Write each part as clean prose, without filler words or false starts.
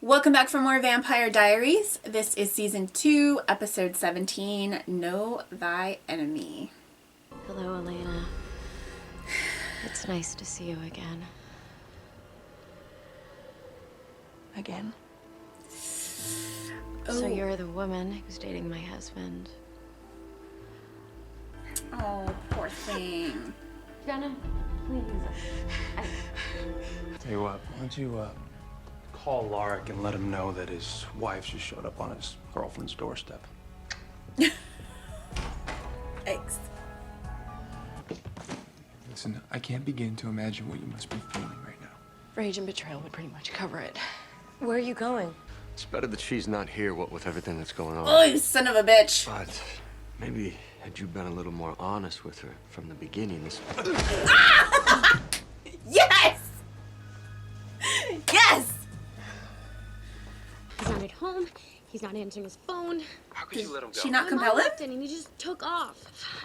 Welcome back for more Vampire Diaries. This is season 2, episode 17, Know Thy Enemy. Hello, Elena. It's nice to see you again. Again? So you're the woman who's dating my husband. Oh, poor thing. Jenna, please. Tell you what, why don't you call ALARIC and let him know that his wife just showed up on his girlfriend's doorstep. Thanks. Listen, I can't begin to imagine what you must be feeling right now. Rage and betrayal would pretty much cover it. Where are you going? It's better that she's not here, what with everything that's going on. Oh, you son of a bitch. But maybe had you been a little more honest with her from the beginning, this... Yes! Yes! He's not at home. He's not answering his phone. How could you let him go? She not My compel mom him? left and he just took off.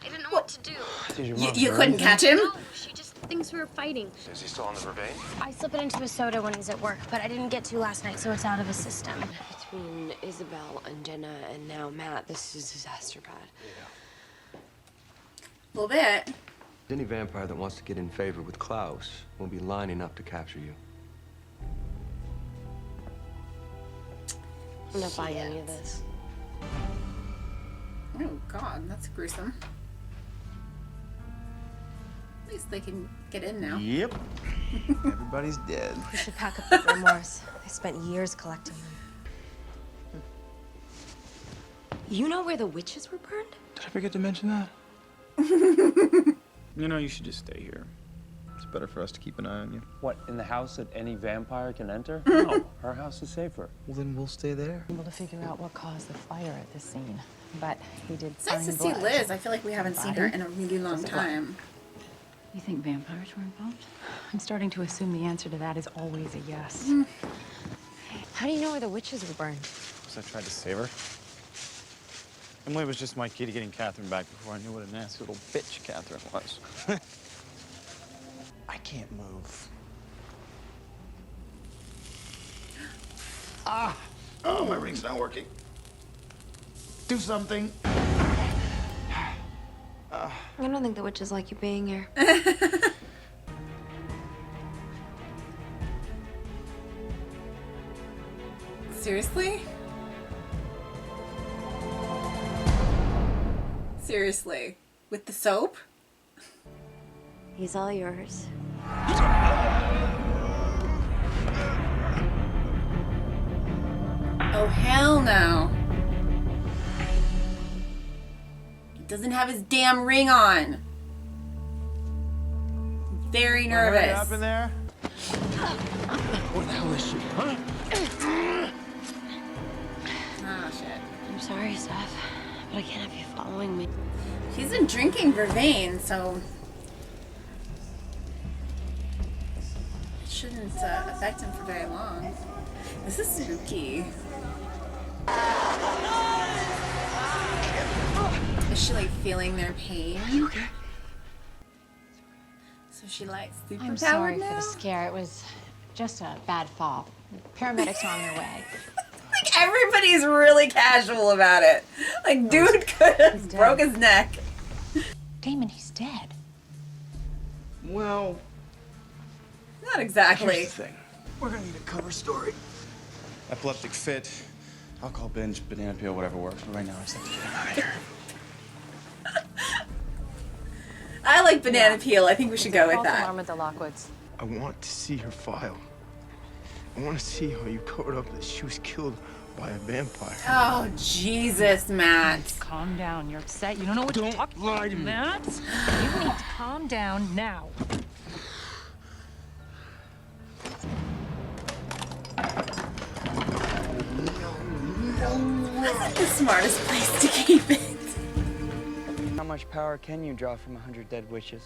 I didn't know what to do. Did your mom You burn couldn't you? catch him? No, she just thinks we were fighting. Is he still on the vervain? I slip it into a soda when he's at work, but I didn't get to last night, so it's out of his system. Between Isabel and Jenna and now Matt, this is disaster bad. A little bit. Any vampire that wants to get in favor with Klaus will be lining up to capture you. I'm not buying any of this. Oh, God, that's gruesome. At least they can get in now. Yep. Everybody's dead. We should pack up the remorse. They spent years collecting them. You know where the witches were burned? Did I forget to mention that? You know, you should just stay here. It's better for us to keep an eye on you. What, in the house that any vampire can enter? No, her house is safer. Well, then we'll stay there. Able to figure out what caused the fire at this scene, but he did It's nice to find see blood. Liz. I feel like we haven't seen her in a really long time. You think vampires were involved? I'm starting to assume the answer to that is always a yes. How do you know where the witches were burned? Because I tried to save her. Emily was just my key to getting Catherine back before I knew what a nasty little bitch Catherine was. I can't move. Ah! Oh, my ring's not working. Do something. I don't think the witches like you being here. Seriously? Seriously? With the soap? He's all yours. Oh, hell no. He doesn't have his damn ring on. Very nervous. What happened there? Where the hell is she, huh? Oh, shit. I'm sorry, Steph, but I can't have you following me. He's been drinking vervain, so it shouldn't affect him for very long. This is spooky. Is she like feeling their pain? You okay? So she likes superpowered I'm sorry now? for the scare. It was just a bad fall. Paramedics are on their way. Like everybody's really casual about it. Like dude could have dead. broke his neck. Damon, he's dead. Well, Not exactly. here's the thing. We're gonna need a cover story. Epileptic fit, alcohol binge, banana peel, whatever works. But right now, I just have to get him out of here. I like banana peel. I think we should go with False that. alarm at the Lockwoods. I want to see her file. I want to see how you covered up that she was killed by a vampire. Oh Jesus, Matt. Calm down. You're upset. You don't know what you're talking about. lie to me. Matt, you need to calm down now. That's the smartest place to keep it. How much power can you draw from 100 dead witches?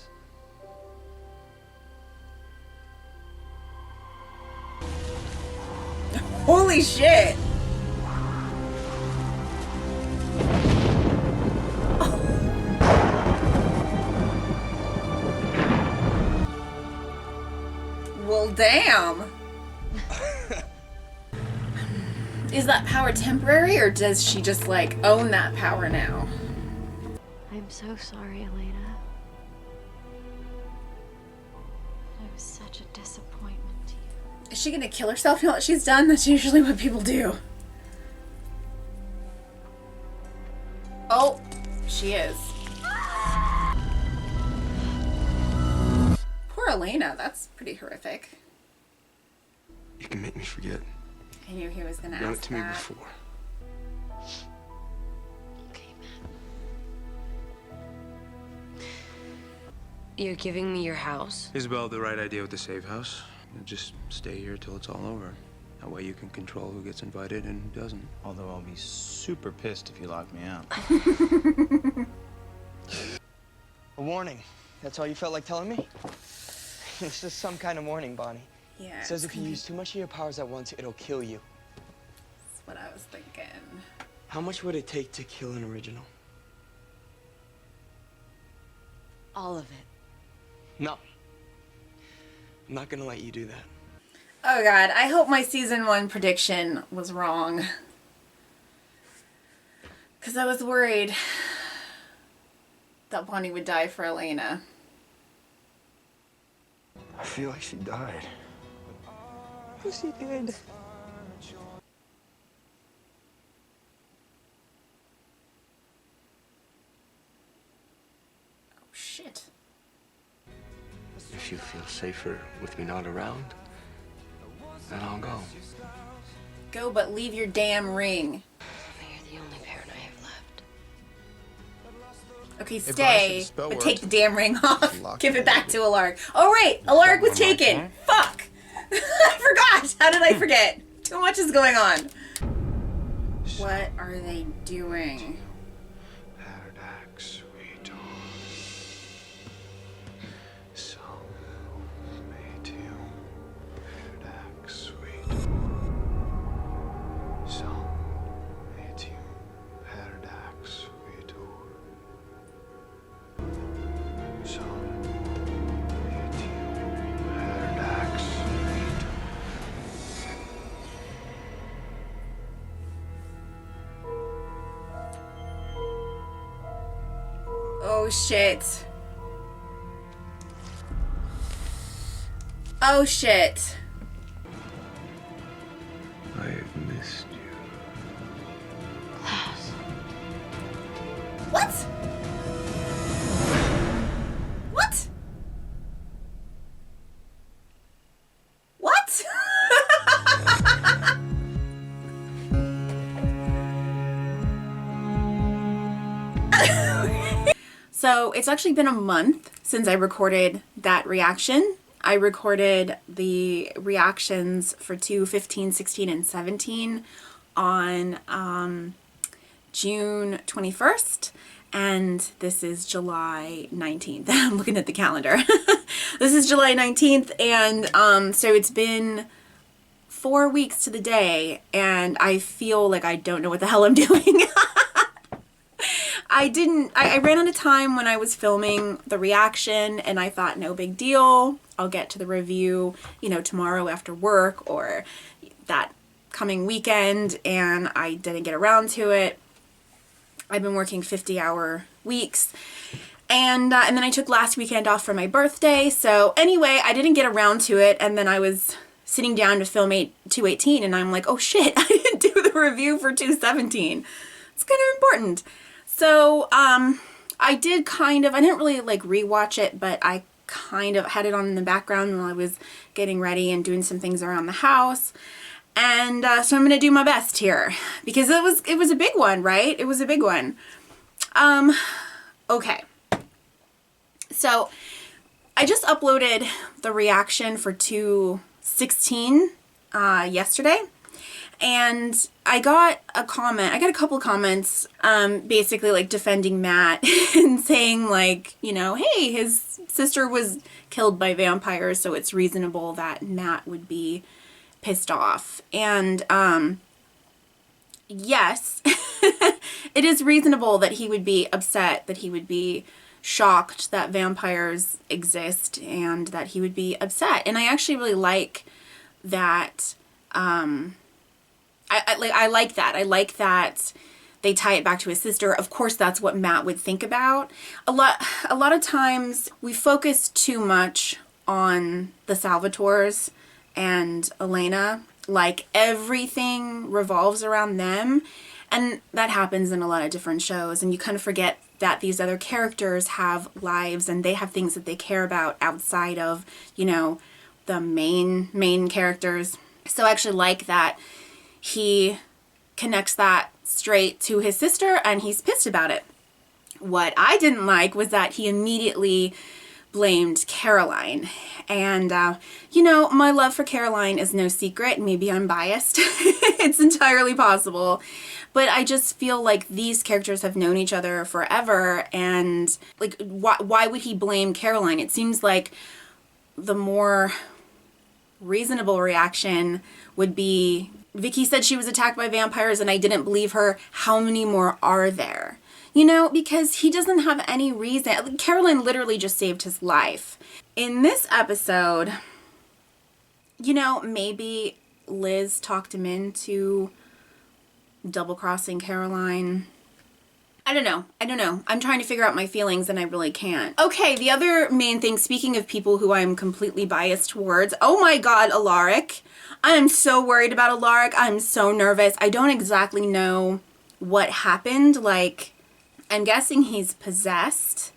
Holy shit. Well, damn. Is that power temporary, or does she just like own that power now? I'm so sorry, Elena. I was such a disappointment to you. Is she gonna kill herself now that she's done? That's usually what people do. Oh, she is. Poor Elena, that's pretty horrific. You can make me forget. I knew he was gonna You've done ask it to me that. before. Okay, man. You're giving me your house? Isabel, the right idea with the safe house. Just stay here till it's all over. That way you can control who gets invited and who doesn't. Although I'll be super pissed if you lock me out. A warning. That's all you felt like telling me? This is some kind of warning, Bonnie. Yeah. It says if you use too much of your powers at once, it'll kill you. That's what I was thinking. How much would it take to kill an original? All of it. No. I'm not gonna let you do that. Oh god, I hope my season 1 prediction was wrong. Because I was worried that Bonnie would die for Elena. I feel like she died. She did. Oh shit. If you feel safer with me not around, then I'll go. Go, but leave your damn ring. You're the only parent I have left. Okay, Bonnie, stay, the spell but worked. take the damn ring off. Lock Give it it back to Alaric. Oh right, Alaric was taken. Fuck. I forgot. How did I forget? Too much is going on. What are they doing? Paradox, sweetheart. So made you. Paradox, sweetheart. So made you. Paradox, sweetheart. So made you. Paradox, sweetheart. Oh shit. Oh shit. I have missed you. Klaus. What? What? What? So it's actually been a month since I recorded that reaction. I recorded the reactions for 2, 15, 16, and 17 on June 21st. And this is July 19th. I'm looking at the calendar. This is July 19th. And so it's been 4 weeks to the day. And I feel like I don't know what the hell I'm doing. I ran out of time when I was filming the reaction, and I thought no big deal. I'll get to the review, you know, tomorrow after work or that coming weekend, and I didn't get around to it. I've been working 50-hour weeks, and then I took last weekend off for my birthday. So anyway, I didn't get around to it, and then I was sitting down to film 218, and I'm like, oh shit, I didn't do the review for 217. It's kind of important. So, I did kind of, I didn't really like rewatch it, but I kind of had it on in the background while I was getting ready and doing some things around the house. And so I'm going to do my best here because it was a big one, right? It was a big one. Okay. So I just uploaded the reaction for 216 yesterday. And I got a comment, I got a couple comments, basically like defending Matt and saying like, you know, hey, his sister was killed by vampires, so it's reasonable that Matt would be pissed off. And, yes, it is reasonable that he would be upset, that he would be shocked that vampires exist, and that he would be upset. And I actually really like that, I like that. I like that they tie it back to his sister. Of course, that's what Matt would think about. A lot of times we focus too much on the Salvatores and Elena. Like everything revolves around them. And that happens in a lot of different shows. And you kind of forget that these other characters have lives and they have things that they care about outside of, you know, the main characters. So I actually like that he connects that straight to his sister and he's pissed about it. What I didn't like was that he immediately blamed Caroline. And, you know, my love for Caroline is no secret. Maybe I'm biased. It's entirely possible. But I just feel like these characters have known each other forever. And, like, why would he blame Caroline? It seems like the more reasonable reaction would be, Vicky said she was attacked by vampires and I didn't believe her. How many more are there? You know, because he doesn't have any reason. Caroline literally just saved his life. In this episode, you know, maybe Liz talked him into double-crossing Caroline. I don't know. I'm trying to figure out my feelings and I really can't. Okay, the other main thing, speaking of people who I'm completely biased towards, oh my god, ALARIC. I am so worried about ALARIC. I'm so nervous. I don't exactly know what happened. Like, I'm guessing he's possessed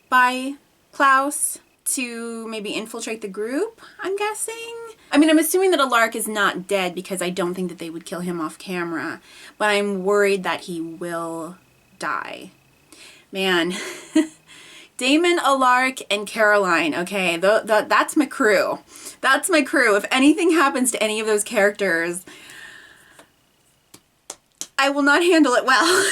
by Klaus to maybe infiltrate the group, I'm guessing. I mean, I'm assuming that ALARIC is not dead because I don't think that they would kill him off camera, but I'm worried that he will die. Man, Damon, ALARIC, and Caroline, okay, that's my crew. That's my crew. If anything happens to any of those characters, I will not handle it well.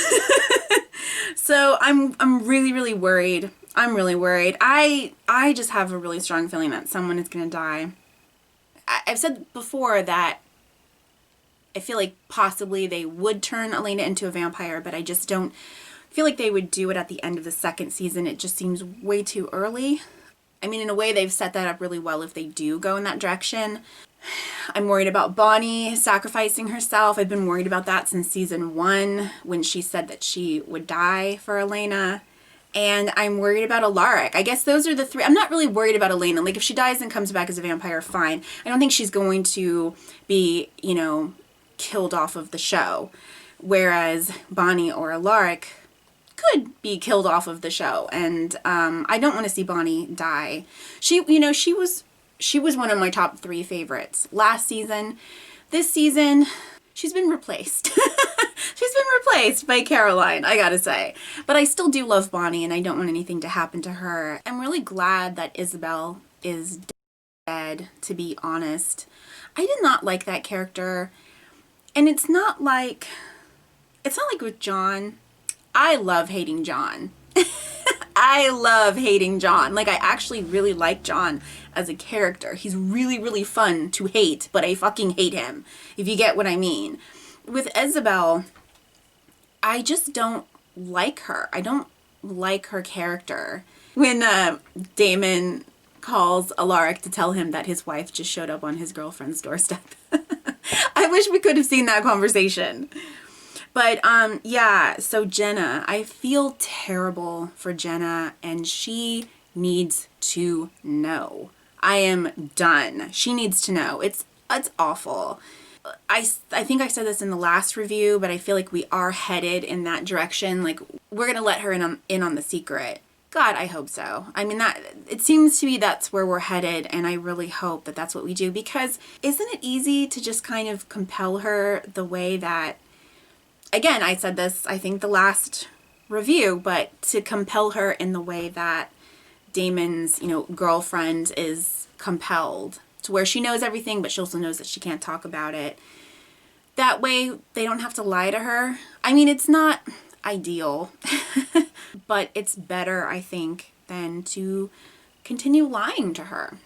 So I'm really, really worried. I'm really worried. I just have a really strong feeling that someone is going to die. I've said before that I feel like possibly they would turn Elena into a vampire, but I just don't feel like they would do it at the end of the second season. It just seems way too early. I mean, in a way, they've set that up really well if they do go in that direction. I'm worried about Bonnie sacrificing herself. I've been worried about that since season 1 when she said that she would die for Elena. And I'm worried about ALARIC. I guess those are the three. I'm not really worried about Elena. Like, if she dies and comes back as a vampire, fine. I don't think she's going to be, you know, killed off of the show. Whereas Bonnie or ALARIC could be killed off of the show. And I don't want to see Bonnie die. She was one of my top 3 favorites last season. This season, she's been replaced. She's been replaced by Caroline, I gotta say. But I still do love Bonnie and I don't want anything to happen to her. I'm really glad that Isabel is dead, to be honest. I did not like that character. And it's not like with John. I love hating John. I love hating John. Like, I actually really like John as a character. He's really, really fun to hate, but I fucking hate him, if you get what I mean. With Isabel, I just don't like her. I don't like her character. When Damon calls ALARIC to tell him that his wife just showed up on his girlfriend's doorstep. I wish we could have seen that conversation. But, yeah, so Jenna, I feel terrible for Jenna, and she needs to know. I am done. She needs to know. It's awful. I think I said this in the last review, but I feel like we are headed in that direction. Like, we're going to let her in on the secret. God, I hope so. I mean, it seems to me that's where we're headed, and I really hope that that's what we do, because isn't it easy to just kind of compel her the way that, again, I said this, I think, the last review, but to compel her in the way that Damon's, you know, girlfriend is compelled, to where she knows everything, but she also knows that she can't talk about it. That way, they don't have to lie to her. I mean, it's not ideal, but it's better, I think, than to continue lying to her.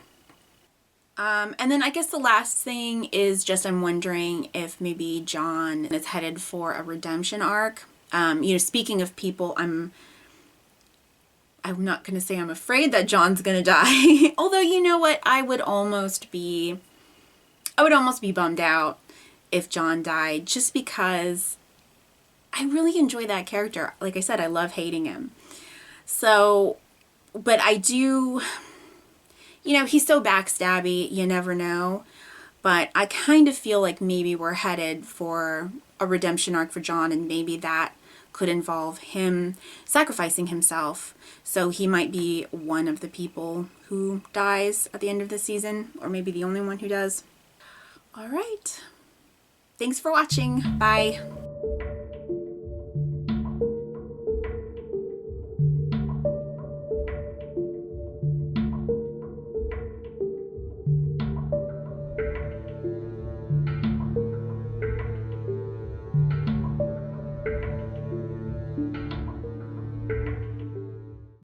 And then I guess the last thing is just I'm wondering if maybe John is headed for a redemption arc. You know, speaking of people, I'm not going to say I'm afraid that John's going to die. Although, you know what? I would almost be bummed out if John died, just because I really enjoy that character. Like I said, I love hating him. So, but I do, he's so backstabby, you never know. But I kind of feel like maybe we're headed for a redemption arc for John, and maybe that could involve him sacrificing himself. So he might be one of the people who dies at the end of the season, or maybe the only one who does. All right. Thanks for watching. Bye.